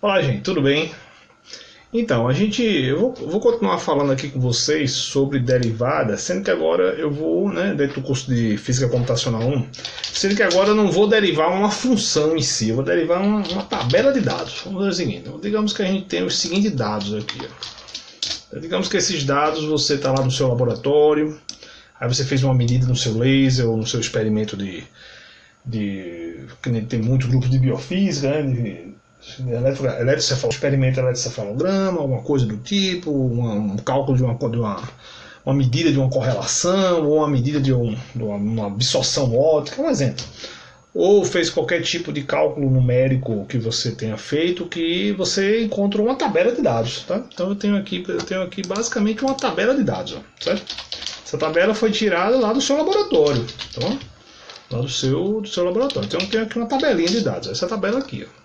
Olá, gente, tudo bem? Então, eu vou continuar falando aqui com vocês sobre derivada, sendo que agora eu vou, dentro do curso de Física Computacional 1, sendo que agora eu não vou derivar uma função em si, eu vou derivar uma tabela de dados. Vamos fazer o seguinte, digamos que a gente tem os seguintes dados aqui. Digamos que esses dados você está lá no seu laboratório, aí você fez uma medida no seu laser ou no seu experimento que tem muitos grupos de biofísica, experimento eletrocefalograma, alguma coisa do tipo, um cálculo de uma medida de uma correlação, ou uma medida de uma absorção óptica, um exemplo. Ou fez qualquer tipo de cálculo numérico que você tenha feito, que você encontrou uma tabela de dados. Tá? Então eu tenho aqui basicamente uma tabela de dados. Ó, certo? Essa tabela foi tirada lá do seu laboratório. Tá? Lá do seu laboratório. Então eu tenho aqui uma tabelinha de dados. Essa tabela aqui. Ó.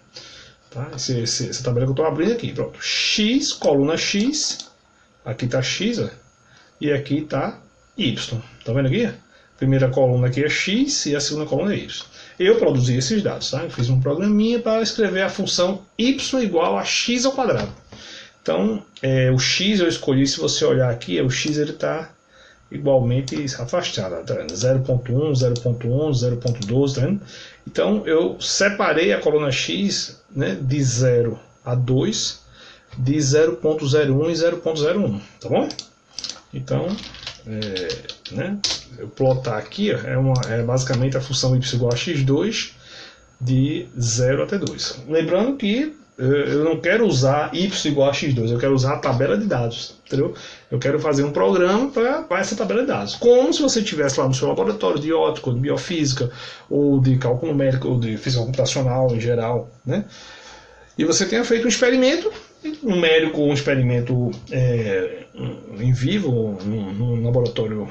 Tá? Essa tabela que eu estou abrindo aqui, pronto. X, coluna X, aqui está X, ó, e aqui está Y. Tá vendo aqui? A primeira coluna aqui é X e a segunda coluna é Y. Eu produzi esses dados, tá? Eu fiz um programinha para escrever a função Y igual a X ao quadrado. Então, o X eu escolhi, se você olhar aqui, o X ele está igualmente afastado, tá vendo? 0.1, 0.11, 0.12, tá vendo? Então eu separei a coluna X, de 0 a 2, de 0.01 e 0.01, tá bom? Então, eu plotar aqui, é basicamente a função y igual a x2 de 0 até 2. Lembrando que eu não quero usar y igual a x2, eu quero usar a tabela de dados, entendeu? Eu quero fazer um programa para essa tabela de dados. Como se você estivesse lá no seu laboratório de óptica, de biofísica, ou de cálculo numérico, ou de física computacional em geral, né? E você tenha feito um experimento numérico, um experimento em vivo, num laboratório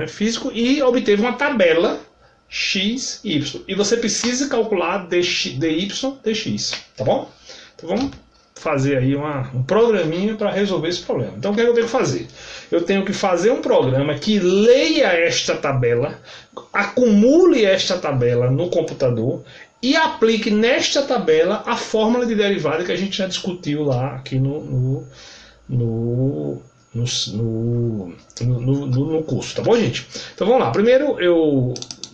físico, e obteve uma tabela x, y. E você precisa calcular dy, dx, tá bom? Então vamos fazer aí um programinha para resolver esse problema. Então o que eu tenho que fazer? Eu tenho que fazer um programa que leia esta tabela, acumule esta tabela no computador e aplique nesta tabela a fórmula de derivada que a gente já discutiu lá aqui no curso, tá bom, gente? Então vamos lá. Primeiro,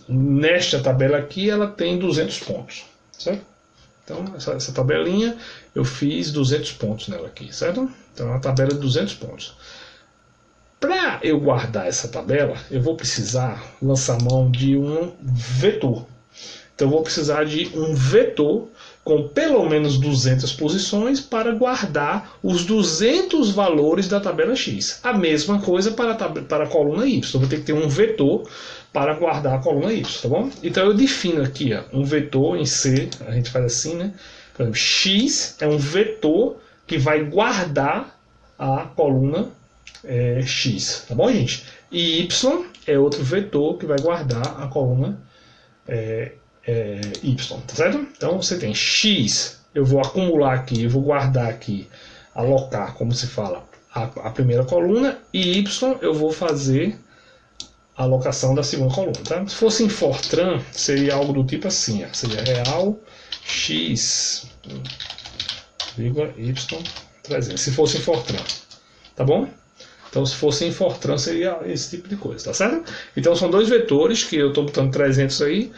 nesta tabela aqui, ela tem 200 pontos, certo? Então essa tabelinha eu fiz 200 pontos nela aqui, certo? Então é uma tabela de 200 pontos. Para eu guardar essa tabela, eu vou precisar lançar mão de um vetor. Então eu vou precisar de um vetor com pelo menos 200 posições para guardar os 200 valores da tabela X. A mesma coisa para a coluna Y. Eu vou ter que ter um vetor para guardar a coluna Y, tá bom? Então eu defino aqui um vetor em C, a gente faz assim, né? Por exemplo, X é um vetor que vai guardar a coluna X, tá bom, gente? E Y é outro vetor que vai guardar a coluna Y, tá certo? Então você tem X, eu vou acumular aqui, eu vou guardar aqui, alocar, como se fala, a primeira coluna, e Y eu vou fazer a alocação da segunda coluna, tá? Se fosse em Fortran, seria algo do tipo assim, seria real X, Y 300, se fosse em Fortran, tá bom? Então se fosse em Fortran seria esse tipo de coisa, tá certo? Então são dois vetores que eu estou botando 300 aí,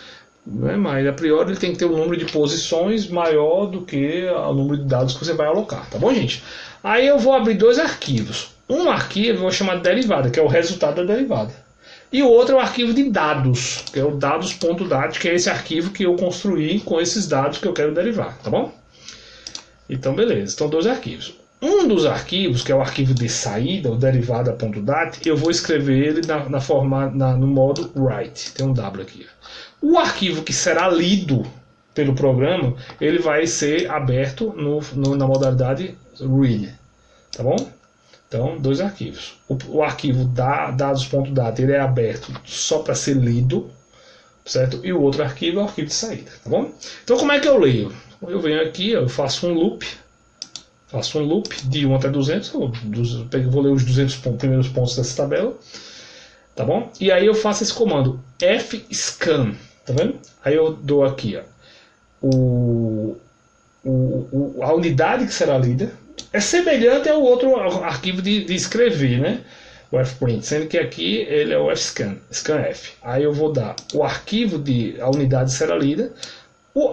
mas a priori ele tem que ter um número de posições maior do que o número de dados que você vai alocar, tá bom, gente? Aí eu vou abrir dois arquivos. Um arquivo eu vou chamar de derivada, que é o resultado da derivada. E o outro é o arquivo de dados, que é o dados.dat, que é esse arquivo que eu construí com esses dados que eu quero derivar, tá bom? Então beleza, então dois arquivos. Um dos arquivos, que é o arquivo de saída, o derivada.dat, eu vou escrever ele no modo write, tem um W aqui. O arquivo que será lido pelo programa, ele vai ser aberto na modalidade read, tá bom? Então, dois arquivos. O arquivo dados.dat ele é aberto só para ser lido, certo? E o outro arquivo é o arquivo de saída, tá bom? Então, como é que eu leio? Eu venho aqui, eu faço um loop de 1 até 200, vou ler os 200 primeiros pontos dessa tabela, tá bom? E aí eu faço esse comando fscan, tá vendo? Aí eu dou aqui, o a unidade que será lida é semelhante ao outro arquivo de escrever, né? O fprint, sendo que aqui ele é o fscan, scanf. Aí eu vou dar o arquivo a unidade será lida.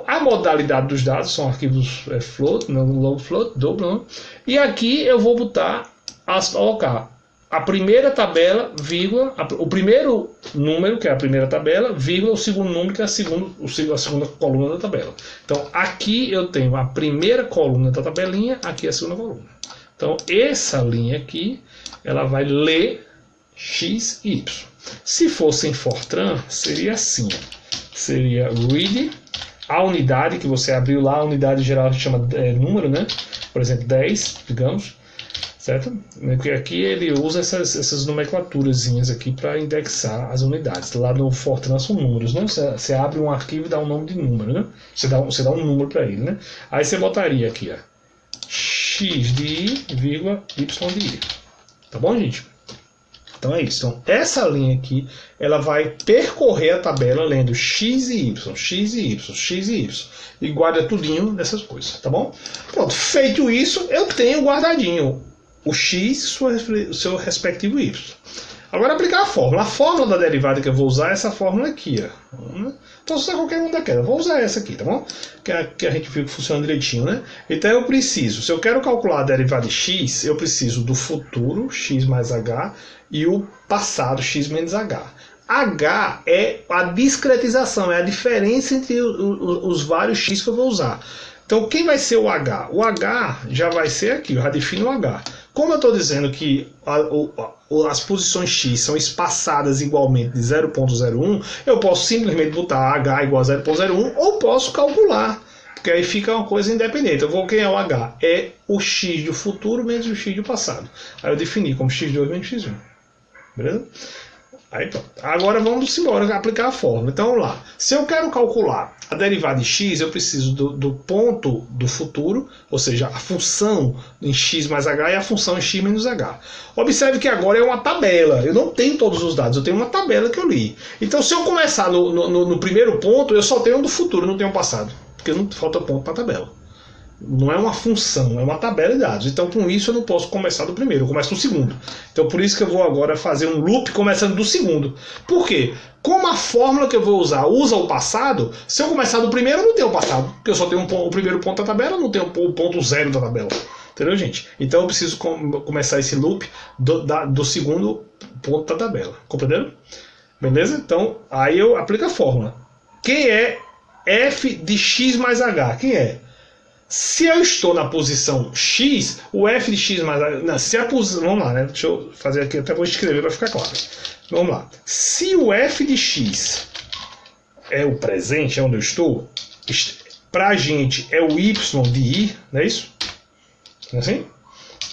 A modalidade dos dados são arquivos float, long float, double, e aqui eu vou colocar a primeira tabela, vírgula, o primeiro número, que é a primeira tabela, vírgula, o segundo número, que é a segunda coluna da tabela. Então, aqui eu tenho a primeira coluna da tabelinha, aqui a segunda coluna. Então, essa linha aqui, ela vai ler x e y. Se fosse em Fortran, seria assim. Seria read, a unidade que você abriu lá, a unidade geral a gente chama número, né? Por exemplo, 10, digamos. Certo? Porque aqui ele usa essas nomenclaturazinhas aqui para indexar as unidades. Lá no Fortran são números, né? Você abre um arquivo e dá um nome de número, né? Você dá um número para ele, né? Aí você botaria aqui, ó, x de i, vírgula, y de i. Tá bom, gente? Então é isso. Então essa linha aqui, ela vai percorrer a tabela lendo x e y, x e y, x e y. E guarda tudinho dessas coisas, tá bom? Pronto, feito isso, eu tenho guardadinho o x e o seu respectivo y. Agora aplicar a fórmula. A fórmula da derivada que eu vou usar é essa fórmula aqui, ó. Então usar qualquer uma daquelas. Vou usar essa aqui, tá bom? Que a gente viu que funciona direitinho, né? Então eu preciso, se eu quero calcular a derivada de x, eu preciso do futuro, x mais h, e o passado, x menos h. H é a discretização, é a diferença entre os vários x que eu vou usar. Então, quem vai ser o H? O H já vai ser aqui, eu já defino o H. Como eu estou dizendo que as posições x são espaçadas igualmente de 0.01, eu posso simplesmente botar H igual a 0.01 ou posso calcular, porque aí fica uma coisa independente. Eu vou, quem é o H? É o x do futuro menos o x do passado. Aí eu defini como x2 menos x1. Beleza? Aí pronto. Agora vamos embora aplicar a fórmula. Então vamos lá. Se eu quero calcular a derivada de x, eu preciso do ponto do futuro, ou seja, a função em x mais h e a função em x menos h. Observe que agora é uma tabela. Eu não tenho todos os dados, eu tenho uma tabela que eu li. Então se eu começar no primeiro ponto, eu só tenho um do futuro, não tenho um passado. Porque não falta ponto para a tabela. Não é uma função, é uma tabela de dados. Então, com isso, eu não posso começar do primeiro, eu começo do segundo. Então, por isso que eu vou agora fazer um loop começando do segundo. Por quê? Como a fórmula que eu vou usar usa o passado, se eu começar do primeiro, eu não tenho o passado. Porque eu só tenho o primeiro ponto da tabela, eu não tenho o ponto zero da tabela. Entendeu, gente? Então, eu preciso começar esse loop do segundo ponto da tabela. Compreenderam? Beleza? Então, aí eu aplico a fórmula. Quem é f de x mais h? Quem é? Se eu estou na posição x, o f de x mais h... Não, se a posição... Vamos lá, né? Deixa eu fazer aqui, até vou escrever para ficar claro. Vamos lá. Se o f de x é o presente, é onde eu estou, para a gente é o y de i, não é isso? Não é assim?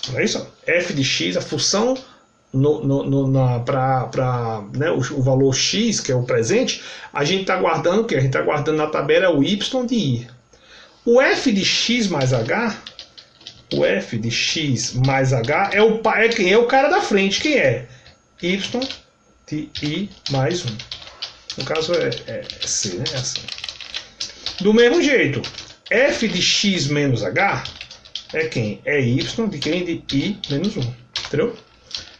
Não é isso? F de x, a função para né, o valor x, que é o presente, a gente está guardando o quê? A gente está guardando na tabela o y de i. O f de x mais h, o f de x mais h é quem é o cara da frente. Quem é? Y de i mais 1. No caso é C, né? É assim. Do mesmo jeito, f de x menos h é quem? É y de quem? De i menos 1. Entendeu?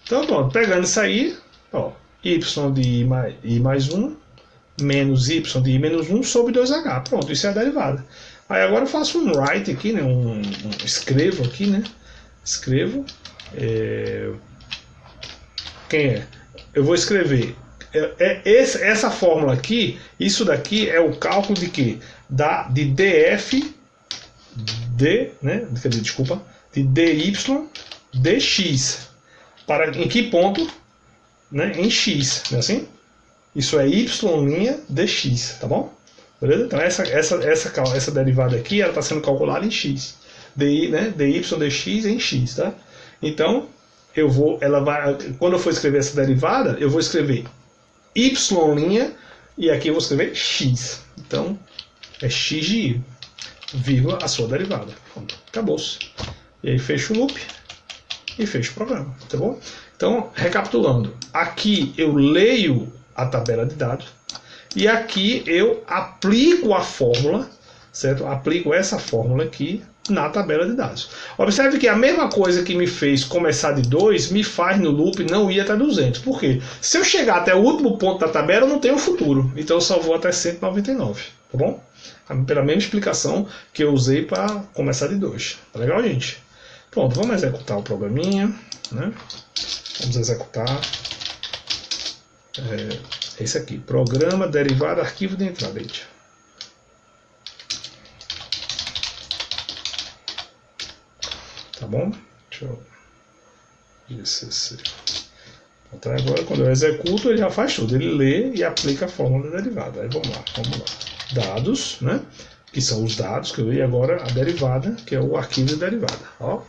Então, pronto, pegando isso aí, ó, y de i mais 1 menos y de i menos 1 sobre 2h. Pronto, isso é a derivada. Aí agora eu faço um write aqui, né? Escrevo aqui, né? Escrevo. Quem é? Eu vou escrever. Essa fórmula aqui, isso daqui é o cálculo de quê? De df, né? Desculpa, de dy dx. Em que ponto? Né? Em x, não é assim? Isso é y' dx, tá bom? Beleza? Então essa derivada aqui ela está sendo calculada em x, dy dx em x, tá? Então quando eu for escrever essa derivada, eu vou escrever y' e aqui eu vou escrever x. Então é x de i, vírgula a sua derivada. Acabou-se. E aí fecho o loop e fecho o programa, tá bom? Então recapitulando, aqui eu leio a tabela de dados. E aqui eu aplico a fórmula certo? Aplico essa fórmula aqui na tabela de dados. Observe que a mesma coisa que me fez começar de 2, me faz no loop não ir até 200. Por quê? Se eu chegar até o último ponto da tabela, eu não tenho futuro. Então eu só vou até 199, tá bom? Pela mesma explicação que eu usei para começar de 2. Tá legal, gente? Pronto, vamos executar o programinha, né? Vamos executar esse aqui, programa derivado arquivo de entrada. Tá bom? Deixa eu GCC. Então agora quando eu executo ele já faz tudo, ele lê e aplica a fórmula da derivada. Aí vamos lá. Dados, né? Que são os dados que eu li, agora a derivada, que é o arquivo de derivada. Ó.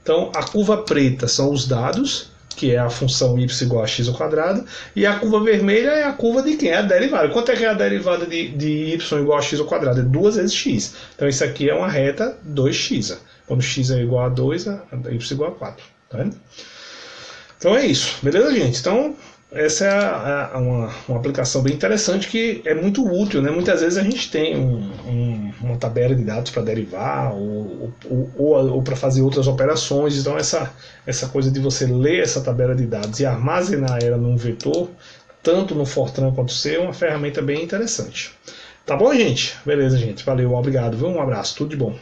Então a curva preta são os dados, que é a função y igual a x ao quadrado, e a curva vermelha é a curva de quem? É a derivada. Quanto é que é a derivada de y igual a x ao quadrado? É 2 vezes x. Então isso aqui é uma reta 2x. Quando x é igual a 2, a y é igual a 4. Tá vendo? Então é isso. Beleza, gente? Então essa é uma aplicação bem interessante que é muito útil, né? Muitas vezes a gente tem uma tabela de dados para derivar ou para fazer outras operações. Então essa coisa de você ler essa tabela de dados e armazenar ela num vetor, tanto no Fortran quanto no C, é uma ferramenta bem interessante. Tá bom, gente? Beleza, gente. Valeu, obrigado, viu? Um abraço, tudo de bom.